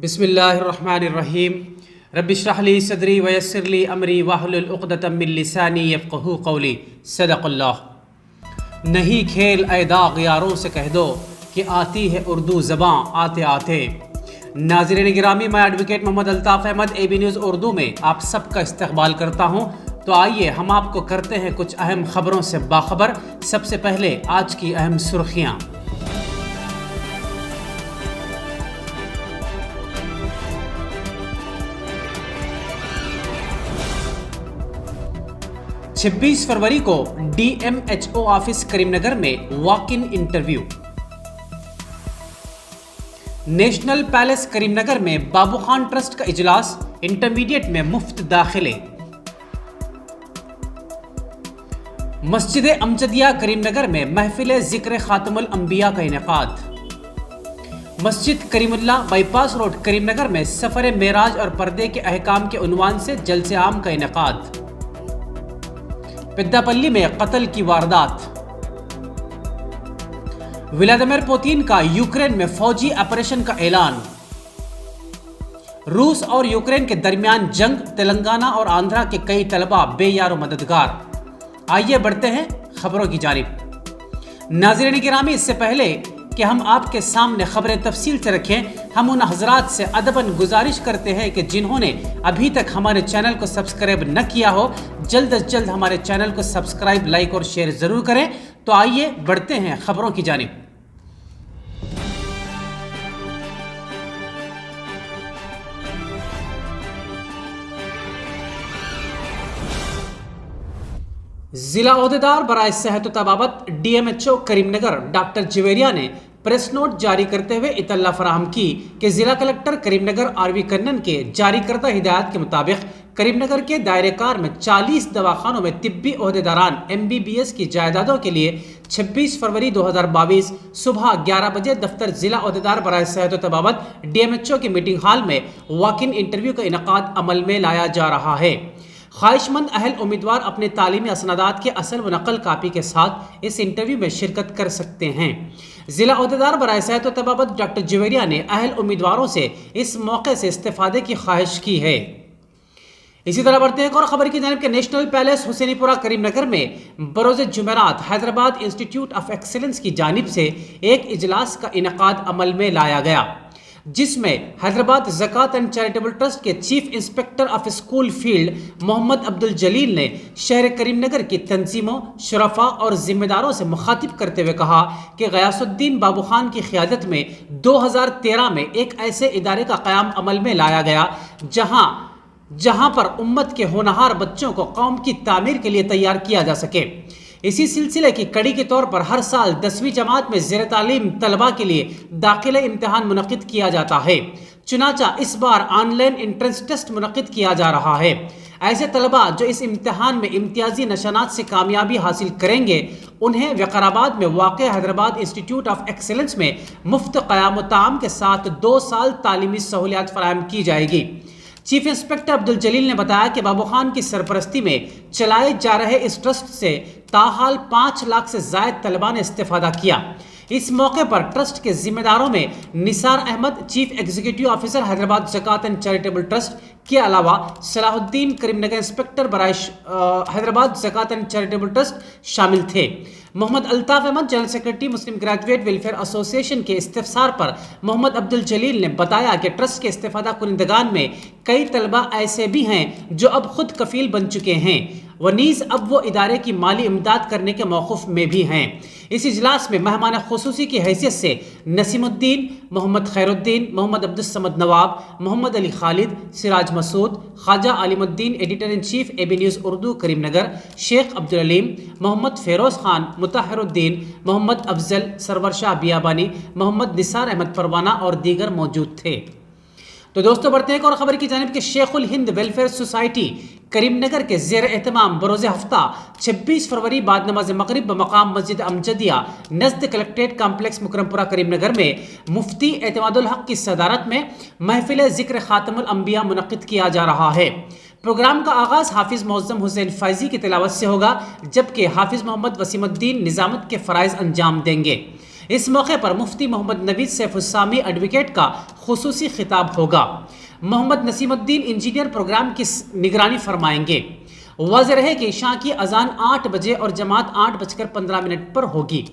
बिस्मिल्लाहिर्रहमानिर्रहीम रब्बिश्रह ली सदरी वयस्सिर ली अमरी वाहलुल उक़दतम मिन लिसानी यफ़क़हू क़ौली। सदक़ल्लाह। नहीं खेल ए दाग़ यारों से कह दो कि आती है उर्दू ज़बां आते आते। नाज़रीन गिरामी, मैं advocate Mohammad Altaf Ahmed AB news Urdu में आप सबका इस्तक़बाल करता हूँ। तो आइए हम आपको करते हैं कुछ अहम खबरों से बाखबर। सबसे पहले आज की अहम सुर्खियाँ। 26 फरवरी को DMHO ऑफिस करीमनगर में walk in interview. National palace Karimnagar में बाबू खान ट्रस्ट का इजलास, इंटरमीडिएट में मुफ्त दाखिले। मस्जिद अमजदिया करीमनगर में महफिल जिक्र खातमुल अंबिया का इनेकाद। मस्जिद करीमुल्लाह बाईपास रोड करीमनगर में सफर मेराज और पर्दे के अहकाम के उन्वान से जलसे आम का इनेकाद। पेद्दापल्ली में कत्ल की वारदात। व्लादिमीर पुतिन का यूक्रेन में फौजी ऑपरेशन का ऐलान। रूस और यूक्रेन के दरमियान जंग, तेलंगाना और आंध्रा के कई तलबा बेयारो मददगार। आइए बढ़ते हैं खबरों की जानिब। नाज़रीन गिरामी, इससे पहले कि हम आपके सामने खबरें तफसील से रखें, हम उन हजरात से अदबन गुजारिश करते हैं कि जिन्होंने अभी तक हमारे चैनल को सब्सक्राइब न किया हो, जल्द अज जल्द हमारे चैनल को सब्सक्राइब, लाइक और शेयर ज़रूर करें। तो आइए बढ़ते हैं खबरों की जानिब। जिला ओहदेदार बराए सेहत तबाबत DMHO करीमनगर डॉक्टर जवेरिया ने प्रेस नोट जारी करते हुए इतला फराहम की कि जिला कलेक्टर करीमनगर RV कन्नन के जारी करदा हिदायत के मुताबिक करीमनगर के दायरेकार में 40 दवाखानों में तिब्बी ओहदेदारान MBBS की जायदादों के लिए 26 फरवरी 2022 सुबह 11 बजे दफ्तर जिला ओहदेदार बराए सेहत तबाबत DMHO की मीटिंग हॉल में वॉक इन इंटरव्यू का इनेकाद अमल में लाया जा रहा है। ख्वाहिशमंद अहल उम्मीदवार अपने तालीमी असनादात के असल व नकल कापी के साथ इस इंटरव्यू में शिरकत कर सकते हैं। जिला ओहदेदार बराए सेहत तबाबत डॉक्टर जवेरिया ने अहल उम्मीदवारों से इस मौके से इस्तेफादे की ख्वाहिश की है। इसी तरह बढ़ते हैं और खबर की जानिब के नेशनल पैलेस हुसैनीपुरा करीमनगर में बरोज़ जुमेरात हैदराबाद इंस्टीट्यूट ऑफ एक्सीलेंस की जानिब से एक इजलास का इनेकाद अमल में लाया गया, जिसमें Hyderabad Zakat and charitable trust के chief inspector of school field Mohammed Abdul Jaleel ने शहर करीमनगर की तंजीमों, शुरफा और जिम्मेदारों से मुखातिब करते हुए कहा कि गयासुद्दीन बाबू खान की क़ियादत में 2013 में एक ऐसे इदारे का क़याम अमल में लाया गया जहां पर उम्मत के होनहार बच्चों को कौम की तामीर के लिए तैयार किया जा सके। इसी सिलसिले की कड़ी के तौर पर हर साल 10वीं जमात में ज़ेर तालीम तलबा के लिए दाखिला इम्तिहान मुनक़िद किया जाता है। चुनाचा इस बार ऑनलाइन एंट्रेंस टेस्ट मुनक़िद किया जा रहा है। ऐसे तलबा जो इस इम्तिहान में इम्तियाजी निशानात से कामयाबी हासिल करेंगे, उन्हें विकाराबाद में वाक़ हैदराबाद इंस्टीट्यूट ऑफ एक्सीलेंस में मुफ्त क़याम ताम के साथ 2 साल तालीमी सहूलियात फराहम की जाएगी। चीफ इंस्पेक्टर अब्दुल जलील ने बताया कि बाबू खान की सरपरस्ती में चलाए जा रहे इस ट्रस्ट से ताहाल 5 लाख से ज़ायद तलबा ने इस्तेफादा किया। इस मौके पर ट्रस्ट के जिम्मेदारों में Nisar Ahmed, chief executive officer Hyderabad Zakat and charitable trust के अलावा सलाहुद्दीन करीमनगर इंस्पेक्टर बराए Hyderabad Zakat and charitable trust शामिल थे। मोहम्मद अल्ताफ़ अहमद, जनरल सेक्रेटरी मुस्लिम ग्रेजुएट वेलफेयर एसोसिएशन के इस्तिफसार पर मोहम्मद अब्दुल जलील ने बताया कि ट्रस्ट के इस्तेफादा कुनिंदगान में कई तलबा ऐसे भी हैं जो अब खुद कफील बन चुके हैं व नीज़ अब वो इदारे की माली इमदाद करने के मौक़ूफ़ में भी हैं। इस इजलास में मेहमान खुसूसी की हैसियत से Naseemuddin, Mohammed Khairuddin, Mohammed Abdul Samad Nawab, Mohammed Ali Khalid, Siraj Masood, Khwaja Alimuddin editor in chief AB news Urdu Karimnagar, Sheikh Abdul Aleem, Mohammed Feroz Khan, Mutaharuddin, Mohammed Afzal, Sarwar Shah Biyabani, Mohammed Nisar Ahmed Parwana और दीगर मौजूद थे। तो दोस्तों बढ़ते हैं और ख़बर की जानिब के शेखुल हिंद वेलफेयर सोसाइटी करीमनगर के ज़ेर एहतमाम बरोज़ हफ्ता 26 फरवरी बाद नमाज मगरिब बमकाम मस्जिद अमजदिया नज़द कलेक्ट्रेट कॉम्प्लेक्स मुकरमपुरा करीमनगर में मुफ्ती एतमादुल हक की सदारत में महफिल ज़िक्र खातमुल अंबिया मुनक़िद किया जा रहा है। प्रोग्राम का आगाज़ हाफिज़ मौज़म हुसैन फ़ैज़ी की तिलावत से होगा, जबकि हाफिज़ मोहम्मद वसीमुद्दीन निज़ामत के फ़राइज़ अंजाम देंगे। इस मौके पर मुफ्ती मोहम्मद नवीद सैफुस्सामी एडवोकेट का खुसूसी खिताब होगा। मोहम्मद नसीमुद्दीन इंजीनियर प्रोग्राम की निगरानी फरमाएंगे। वाज़ेह है कि इशा की अजान 8 बजे और जमात 8:15 पर होगी।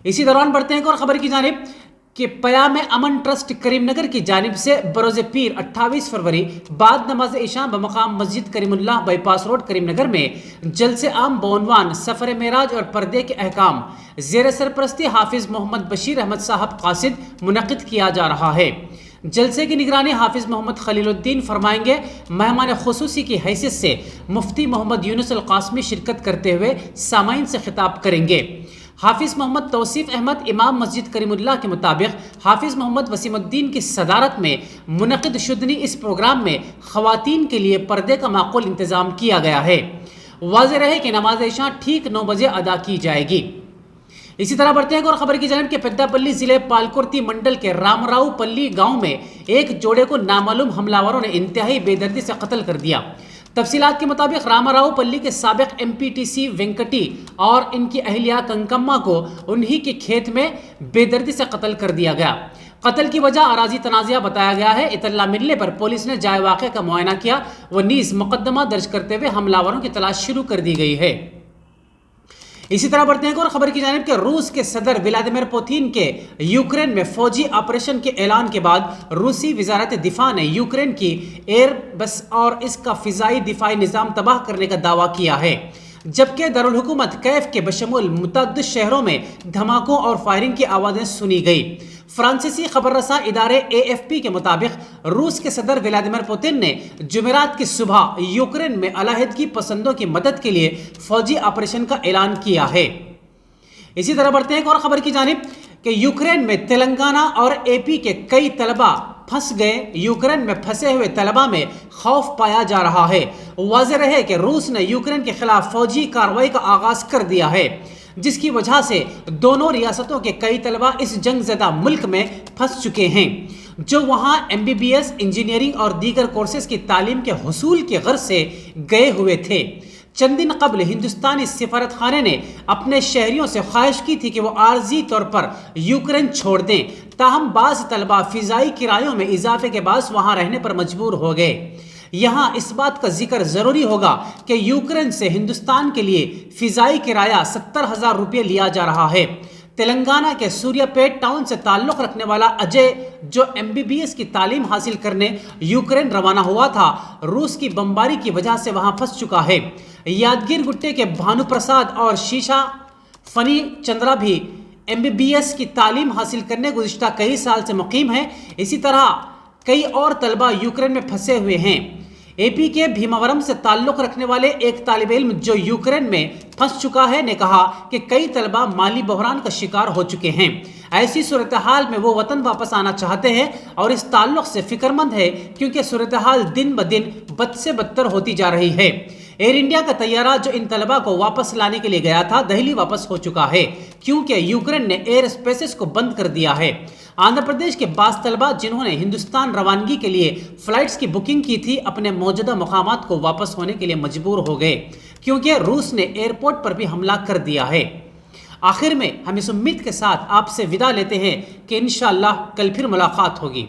इसी दौरान बढ़ते हैं और खबर की जानिब कि पयाम अमन ट्रस्ट करीमनगर की जानिब से बरोज़ पीर 28 फरवरी बाद नमाज इशा बमकाम मस्जिद करीमुल्लाह बाईपास रोड करीमनगर में जलसे आम बउनवान सफ़र मेराज और पर्दे के अहकाम ज़ेर सरपरस्ती हाफिज़ मोहम्मद बशीर अहमद साहब कासिद मुनक़िद किया जा रहा है। जलसे की निगरानी हाफिज़ मोहम्मद खलीलुद्दीन फरमाएंगे। मेहमान खुसूसी की हैसियत से मुफ्ती मोहम्मद यूनुस अल कासमी शिरकत करते हुए सामाईन से खिताब करेंगे। हाफिज़ मोहम्मद तौसीफ़ अहमद इमाम मस्जिद करीमुल्लाह के मुताबिक हाफिज़ मोहम्मद वसीमुद्दीन की सदारत में मुनक़िद शुदनी इस प्रोग्राम में ख़वातीन के लिए पर्दे का माकूल इंतज़ाम किया गया है। वाज़ेह रहे कि नमाज इशा ठीक 9 बजे अदा की जाएगी। इसी तरह बढ़ते हैं और खबर की जानिब के पेद्दापल्ली जिले पालकुर्ती मंडल के रामराव पल्ली गांव में एक जोड़े को नामालूम हमलावरों ने इंतहाई बेदर्दी से कत्ल कर दिया। तफसीलात के मुताबिक रामाराव पल्ली के साबिक एमपीटीसी वेंकटी और इनकी अहलिया कंकम्मा को उन्हीं के खेत में बेदर्दी से कत्ल कर दिया गया। कत्ल की वजह अराजी तनाज़ा बताया गया है। इत्तला मिलने पर पुलिस ने जाए वाक़े का मुआयना किया व नीज़ मुकदमा दर्ज करते हुए हमलावरों की तलाश शुरू कर दी गई है। इसी तरह बढ़ते हैं और खबर की जानिब के रूस के सदर व्लादिमीर पुतिन के यूक्रेन में फौजी ऑपरेशन के ऐलान के बाद रूसी वजारत दिफा ने यूक्रेन की एयरबस और इसका फ़िज़ाई दिफाई निज़ाम तबाह करने का दावा किया है, जबकि दारुल हुकूमत कैफ के बशमूल मुतअद्दिद शहरों में धमाकों और फायरिंग की आवाज़ें सुनी गई। फ्रांसीसी खबररसा इदारे AFP के मुताबिक रूस के सदर व्लादिमीर पुतिन ने जुमेरात की सुबह यूक्रेन में अलहदगी पसंदों की मदद के लिए फौजी ऑपरेशन का ऐलान किया है। इसी तरह बढ़ते हैं और खबर की जानिब कि यूक्रेन में तेलंगाना और AP के कई तलबा फंस गए। यूक्रेन में फंसे हुए तलबा में खौफ पाया जा रहा है। वाज़ेह रहे कि रूस ने यूक्रेन के खिलाफ फौजी कार्रवाई का आगाज कर दिया है, जिसकी वजह से दोनों रियासतों के कई तलबा इस जंगज़दा मुल्क में फंस चुके हैं, जो वहां MBBS इंजीनियरिंग और दीगर कोर्सेज की तालीम के हुसूल के गर्ज से गए हुए थे। चंद दिन कबल हिंदुस्तानी सिफारत खाने ने अपने शहरियों से ख्वाहिश की थी कि वो आर्जी तौर पर यूक्रेन छोड़ दें, ताहम बाज़ तलबा फ़िज़ाई किरायों में इजाफे के बायस वहाँ रहने पर मजबूर हो गए। यहाँ इस बात का जिक्र ज़रूरी होगा कि यूक्रेन से हिंदुस्तान के लिए फ़िज़ाई किराया 70,000 रुपये लिया जा रहा है। तेलंगाना के सूर्यापेट टाउन से ताल्लुक़ रखने वाला अजय, जो MBBS की तालीम हासिल करने यूक्रेन रवाना हुआ था, रूस की बमबारी की वजह से वहाँ फंस चुका है। यादगीर गुट्टे के भानु प्रसाद और शीशा फनी चंद्रा भी MBBS की तालीम हासिल करने गुज़िश्ता कई साल से मुकीम हैं। इसी तरह कई और तलबा यूक्रेन में फंसे हुए हैं। AP के भीमावरम से ताल्लुक़ रखने वाले एक तालिब इल्म जो यूक्रेन में फंस चुका है ने कहा कि कई तलबा माली बहरान का शिकार हो चुके हैं। ऐसी सूरत हाल में वो वतन वापस आना चाहते हैं और इस ताल्लुक़ से फ़िक्रमंद है, क्योंकि सूरत हाल दिन ब दिन बद से बदतर होती जा रही है। एयर इंडिया का तैयारा जो इन तलबा को वापस लाने के लिए गया था, दिल्ली वापस हो चुका है, क्योंकि यूक्रेन ने एयर स्पेसेस को बंद कर दिया है। आंध्र प्रदेश के बास तलबा जिन्होंने हिंदुस्तान रवानगी के लिए फ़्लाइट्स की बुकिंग की थी, अपने मौजूदा मुकामात को वापस होने के लिए मजबूर हो गए, क्योंकि रूस ने एयरपोर्ट पर भी हमला कर दिया है। आखिर में हम इस उम्मीद के साथ आपसे विदा लेते हैं कि इंशाअल्लाह कल फिर मुलाकात होगी।